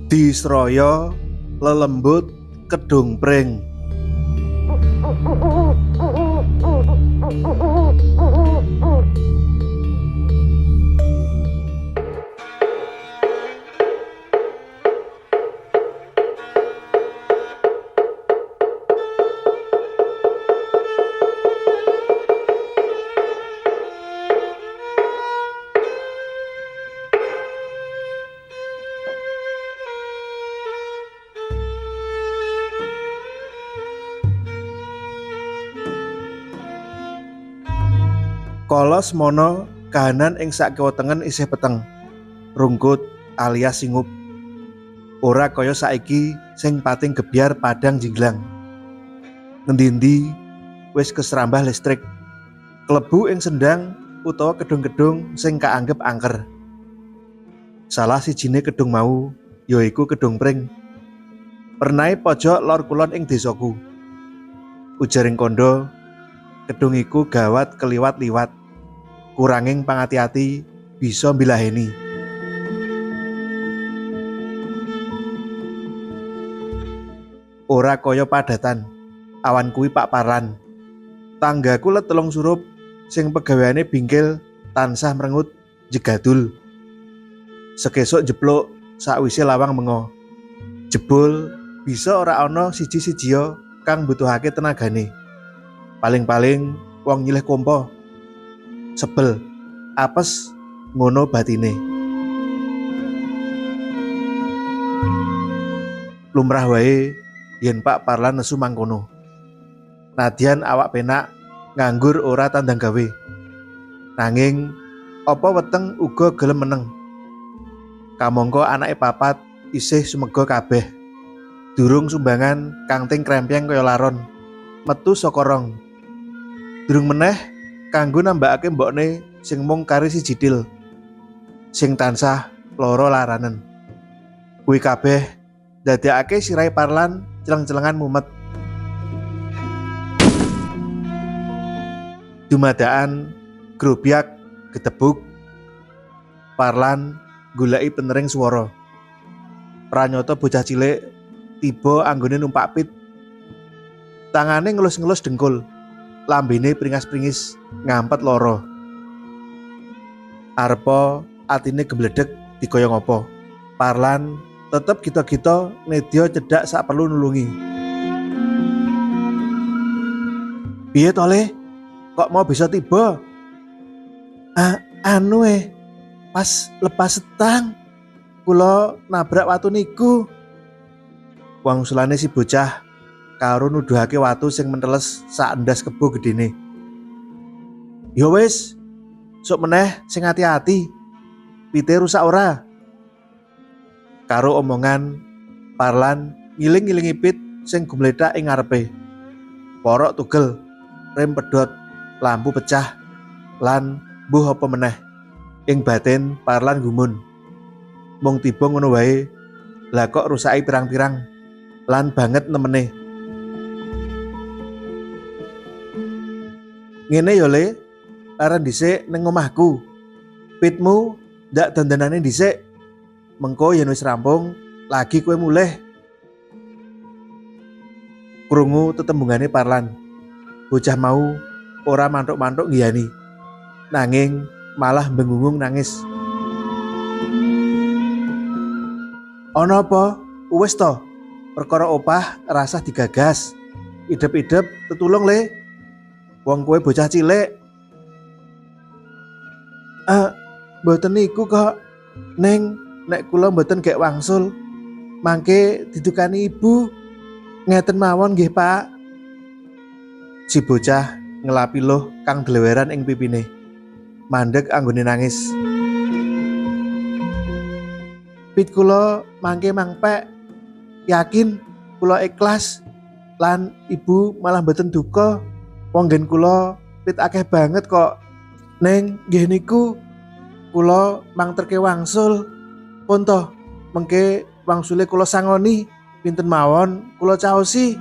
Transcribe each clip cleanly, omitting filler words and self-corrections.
Disroyo lelembut kedung pring. Kala semana kahanan ing sakiwa tengen isih peteng, rungkut alias singup. Ora kaya saiki sing pating gebyar padang jinglang. Ngendi-endi wis keserambah listrik, klebu ing sendang utawa gedung-gedung sing kaanggep angker. Salah sijine gedung mau yaiku Kedung Pring. Pernahe pojok lor kulon ing desaku. Ujaring kondo, gedung iku gawat keliwat-liwat. Kuranging pangati-ati bisa mbilaheni. Ora kaya padatan, awan kuwi Pak Parlan. Tanggaku let telung surup sing pegaweane bingkil tansah mrengut jegadul. Sekesuk jepluk sakwise lawang mengo. Jebul bisa ora ana siji-sijia kang butuhake tenagane. Paling-paling wong nyilih kompo. Sebel, apes, ngono batine. Lumrah wae yen Pak Parlan nesu mangkono. Nadyan awak penak nganggur ora tandang gawe. Nanging apa weteng uga gelem meneng. Kamangka anake papat isih sumega kabeh. Durung sumbangan kangting krempyeng kaya laron, metu saka rong. Durung meneh kanggo nambahake mbokne sing mung kari siji til, sing tansah loro laranen. Kuwi kabeh ndadekake sirahe Parlan celeng-celengan mumet. Dumadakan grobyak gedebuk. Parlan goleki penering swara. Pranyata bocah cilik tiba anggone numpak pit. Tangane ngelus-ngelus dengkul, lambene pringas-pringis ngampet loro. Arepa atine gembledhek dikaya ngapa. Parlan tetep gita-gita nedya cedhak sak perlu nulungi. Piye to Le? Kok mau bisa tiba? Pas lepas setang kula nabrak watu niku. Wangsulane si bocah karo nuduhake watu sing menteles sak endas kebo gedene. Ya wis, sok meneh sing ati-ati. Pite rusak ora? Karo omongan, Parlan ngiling-ngilingi pit sing gumlethak ing ngarepe. Porok tugel, rem pedhot, lampu pecah, lan mbuh apa meneh. Ing batin Parlan gumun. Mung tiba ngono wae, lah kok rusaki pirang-pirang, lan banget nemene. Ngene ya Le, laran dhisik ning omahku. Pitmu ndak dandanane dhisik. Mengko yen wis rampung, lagi kowe mulih. Krungu tetembungane Parlan. Bocah mau ora mantuk-mantuk ngiyani. Nanging malah bengungung nangis. Ana apa? Wis to. Perkara opah rasah digagas. Idep-idep tetulung Le. Wong kowe bocah cilik. Mboten niku kok. Nek kula mboten gek wangsul, mangke didukani ibu. Ngeten mawon nggih, Pak. Si bocah ngelapi loh kang dleweran ing pipine. Mandeg anggone nangis. Pit kula mangke mangpek. Yakin kula ikhlas lan ibu malah mboten duka. Wong nggen kula pit akeh banget kok. Ning nggih niku kula mangterke wangsul. Pun toh mengke wangsule kula sangoni pinten mawon kula caosi.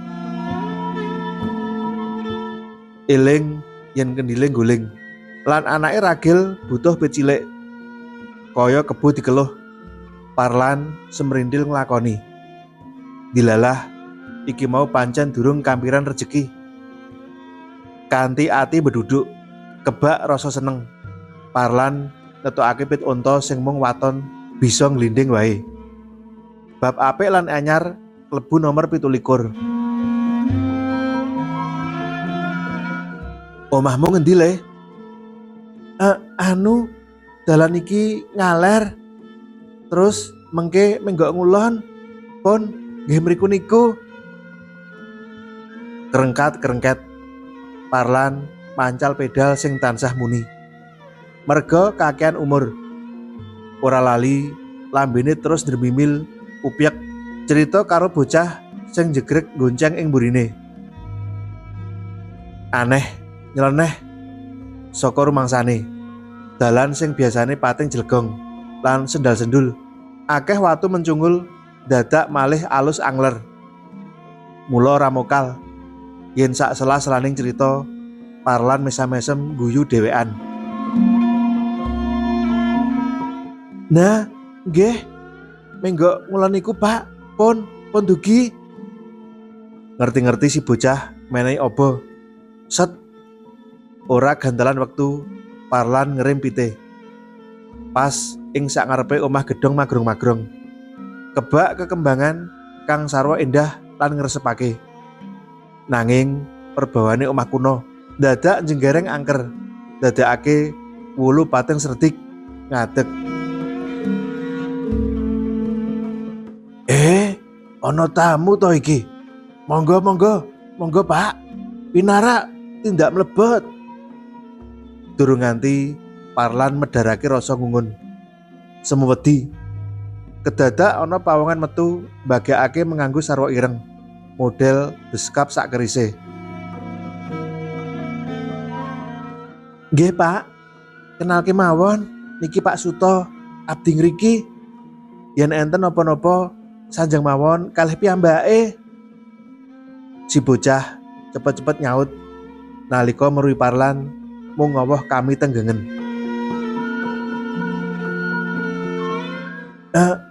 Eling yen kendile guling lan anake ragil butuh pit cilik. Kaya kebo dikeluh. Parlan semrindil nglakoni. Dilalah, iki mau pancen durung kampiran rejeki. Kanthi ati beduduk, kebak rasa seneng. Parlan netokake pit unta sing mung waton bisa nglinding wae. Bab apik lan anyar klebu nomor 17. Omahmu ngendi le? Dalan iki ngaler. Terus mengke menggok ngulon. Pun nggih mriku niku. Kerengkat-kerengket. Parlan mancal pedal sing tansah muni. Merga kakean umur. Ora lali lambene terus ndremimil upyek cerita karo bocah sing jegrek gonceng ing mburine. Aneh nyeleneh saka rumangsane. Dalan sing biasane pating jlegong lan sendal-sendul, akeh watu mencungul dadak malih alus angler. Mula ora mokal yen sak sela-selaning cerita Parlan mesam-mesem guyu dhewean. Nah, nggih. Menggok ngulon niku, Pak. Pun dugi. Ngerti-ngerti si bocah menehi obo. Set. Ora gandalan wektu Parlan ngerem pite. Pas ing sak ngarepe omah gedhong magrong-magrong. Kebak kekembangan kang sarwa endah lan ngresepake. Nanging perbawane omah kuno dadak jenggereng angker. Dadakake wulu pating sredik ngadeg. Ana tamu to iki. Monggo Pak. Pinara tindak mlebet. Durung nganti Parlan medharake rasa ngungun. Semewedi kedadak ana pawongan metu mbagekake menganggo sarwa ireng model beskap sak kerise. Nggih Pak, kenalke mawon, niki Pak Suto, abdi ngriki. Yen enten napa-napa sanjang mawon kalih piyambake. Si bocah cepet-cepet nyaut nalika meruhi Parlan mung ngowoh kami tenggengen.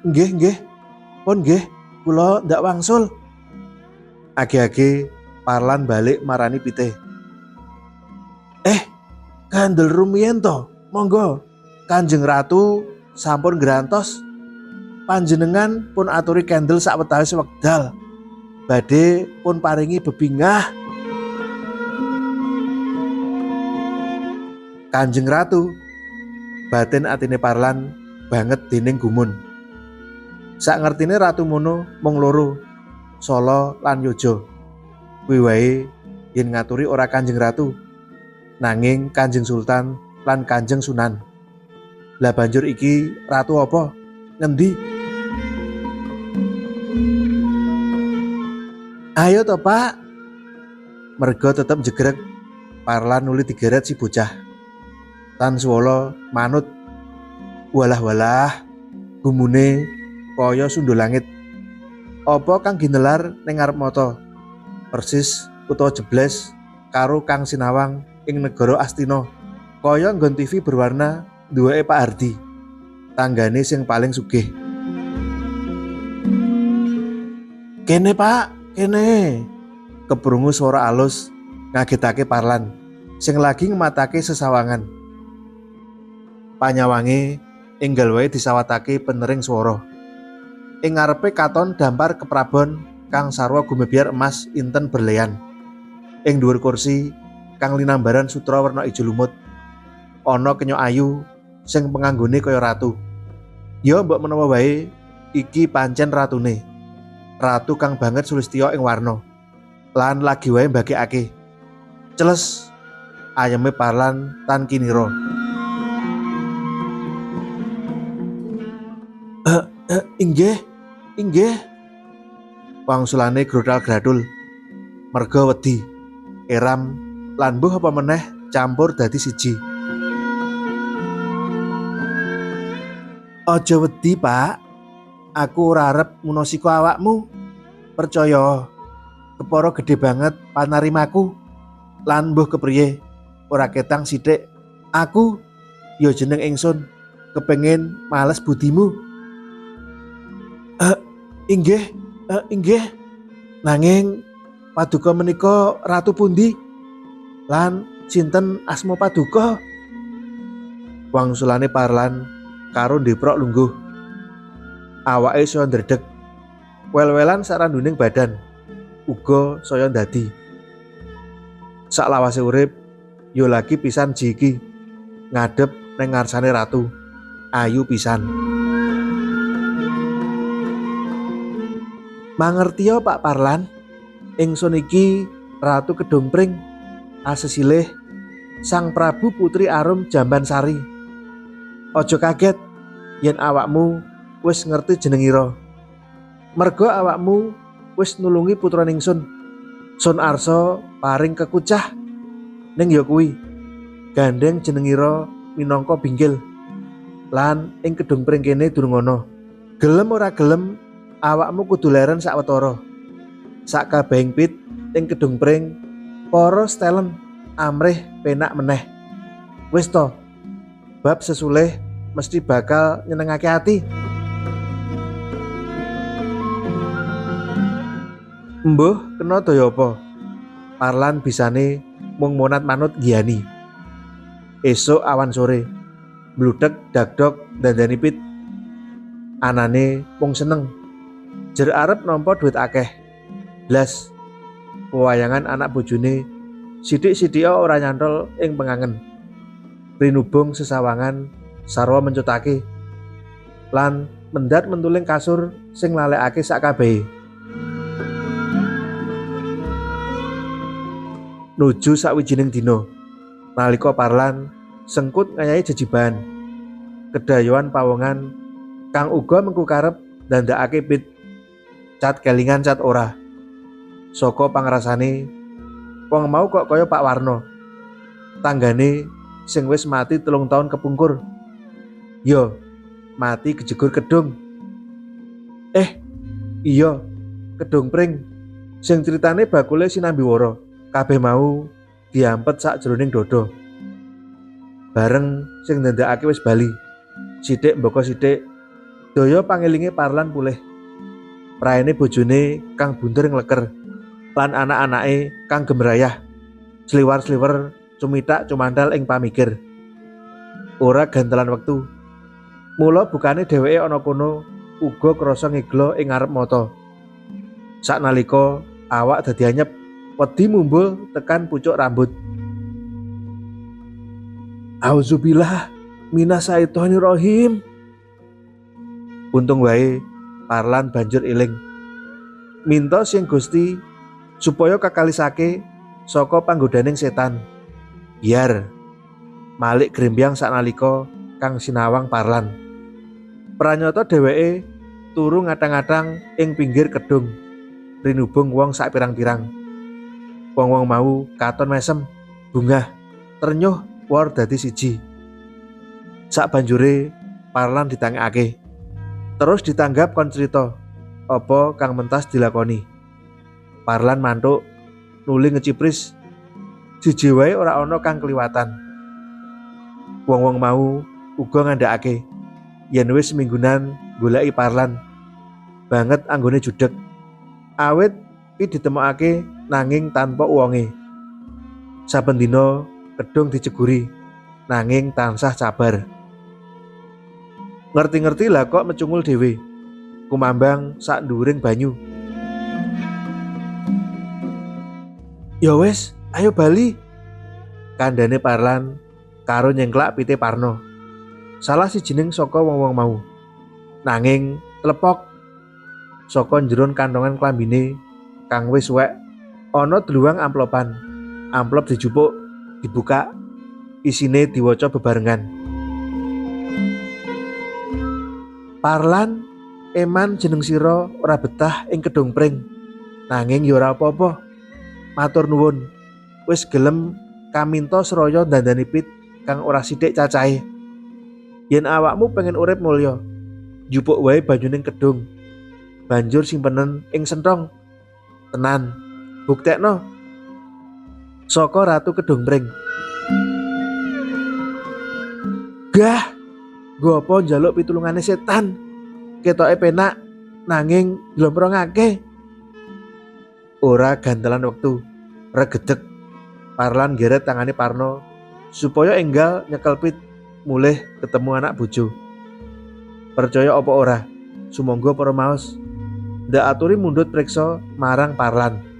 Nggih. Pun nggih, kula ndak wangsul. Age-age Parlan balik marani pite. Kandel rumiyin to. Monggo. Kanjeng Ratu sampun grantos. Panjenengan pun aturi kendel sawetawis wekdal. Badhe pun paringi bebingah. Kanjeng Ratu, batin atine Parlan banget dening gumun. Sak ngertine ratu mono mung loro, Sala lan Yojo. Kuwi wae yen ngaturi ora Kanjeng Ratu, nanging Kanjeng Sultan lan Kanjeng Sunan. Lah banjur iki ratu apa? Ngendi? Ayo to Pak. Merga tetep jegrek, Parlan nuli digeret si bocah. Tan suwala manut. Walah, gumune kaya sundul langit. Apa kang ginelar ning ngarep mata? Persis utawa jebles karo kang sinawang ing negara Astina. Kaya nggon TV berwarna duweke Pak Hardi, tanggane sing paling sugih. Kene Pak, kene. Keprungu swara alus ngagetake Parlan sing lagi ngematake sesawangan. Panyawange enggal wae disawatake penering swara. Ing ngarepe katon dampar keprabon kang sarwa gumebyar emas inten berlian. Ing dhuwur kursi kang linambaran sutra werna ijo lumut, ana kenya ayu sing penganggone kaya ratu. Ya mbok menawa wae iki pancen ratune. Ratu kang banget sulistya ing warna. Lan lagi wae mbagekake. Celes ayeme Parlan tan kinira. Inggih. Wangsulane grodal-gradul. Merga wedi, eram lan mbuh apa meneh campur dadi siji. Aja wedi, Pak. Aku ora arep munosika awakmu. Percaya, kepara gedhe banget panarimaku. Lan mbuh kepriye, ora ketang sithik. Aku ya jeneng ingsun kepengin males budimu. Inggih, inggih. Nanging paduka menika ratu pundi? Lan sinten asma paduka? Wangsulane Parlan karo ndeprok lungguh. Awake saya ndredeg. Wel-welan saranduning badan. Uga saya ndadi. Saklawase urip yo lagi pisan jiki ngadep neng ngarsane ratu. Ayu pisan. Mangertiya Pak Parlan, ingsun iki Ratu Kedongpring, asesilih Sang Prabu Putri Arum Jambansari. Aja kaget yen awakmu wis ngerti jenengira. Merga awakmu wis nulungi putra ningsun. Sun Arsa paring kekucah ning ya kuwi. Gandeng jenengira minangka Binggil. Lan ing Kedongpring kene durung ana. Gelem ora gelem awakmu kudu leren sawetara. Sakabehing pit ing Kedongpring para stelen amrih penak meneh. Wis to, bab sesulih mesti bakal nyenengake ati. Mbuh kena daya apa? Parlan bisane mung monat manut giyani. Esuk awan sore mludhek dagdog dandani pit. Anane mung seneng. Jer arep nampa duit akeh. Blas pewayangan anak bojone sithik-sithika ora nyantol ing pengangen. Rinubung sesawangan sarwa mencutake lan mendat mentuling kasur sing lalekake sakabehe. Nuju sawijining dina nalika Parlan sengkut ngayahi jejiban kedayoan pawongan kang uga mengku karep ndandakake pit cat kelingan cat ora. Saka pangrasane wong mau kok kaya Pak Warno, tanggane sing wis mati 3 taun kepungkur. Yo, mati kejegur kedung. Iya, Kedongpring sing critane bakule sinambiwara. Kabeh mau diampet sak jroning dodo. Bareng sing ndandakake wis bali. Sithik mbaka sithik daya pangelinge Parlan pulih. Praene bojone kang bunder ngleker lan anak-anake kang gemrayah. Sliwar-sliwer cumithak cumandal ing pamikir. Ora gantelan wektu. Mula bukane dheweke ana kono uga krasa ngeglo ing ngarep mata. Saknalika awak dadi anyep, wedi mumbul tekan pucuk rambut. Auzubillah minasyaitonirrajim. Untung wae Parlan banjur eling. Minta sing Gusti supaya kakalisake saka panggodaning setan. Biar Malik grembyang saknalika kang sinawang Parlan. Pranyata dheweke turu ngatang-atang ing pinggir kedung. Rinubung wong sak pirang-pirang. Wong-wong mau katon mesem, bungah, ternyuh war dadi siji. Sak banjure Parlan ditangekake. Terus ditanggap kon crita apa kang mentas dilakoni. Parlan mantuk nuli ngecipris. Siji wae ora ana kang kliwatan. Wong-wong mau uga ngandhakake yen wis seminggunan goleki Parlan banget anggone judeg. Awit pi ditemokake nanging tanpa uwonge. Saben dina kedung diceguri nanging tansah cabar. Ngerti-ngerti lah kok mecungul dhewe kumambang sak nduwuring banyu. Ya wis, ayo bali. Kandhane Parlan karo nyengklak pite Parno. Salah sijining saka wong-wong mau. Nanging tlepok saka njeron kantongan klambine kang wis suwek ana dluwang amplopan. Amplop dijupuk, dibuka, isine diwaca bebarengan. Parlan, eman jeneng sira ora betah ing Kedongpring. Nanging ya ora apa-apa. Matur nuwun, wis gelem kaminta seraya ndandani pit kang ora sithik cacahe. Yen awakmu pengen urip mulya, njupuk wae banyuning kedung. Banjur simpenen ing senthong. Tenan, buktekno. Saka Ratu Kedongpring. Gah, nggo apa njaluk pitulungane setan? Ketoke penak, nanging dilomprongake. Ora gantelan wektu, regedeg Parlan geret tangane Parno supaya enggal nyekel Pit mulih ketemu anak bojo. Percaya apa ora, sumangga para maos ndak aturi mundhut priksa marang Parlan.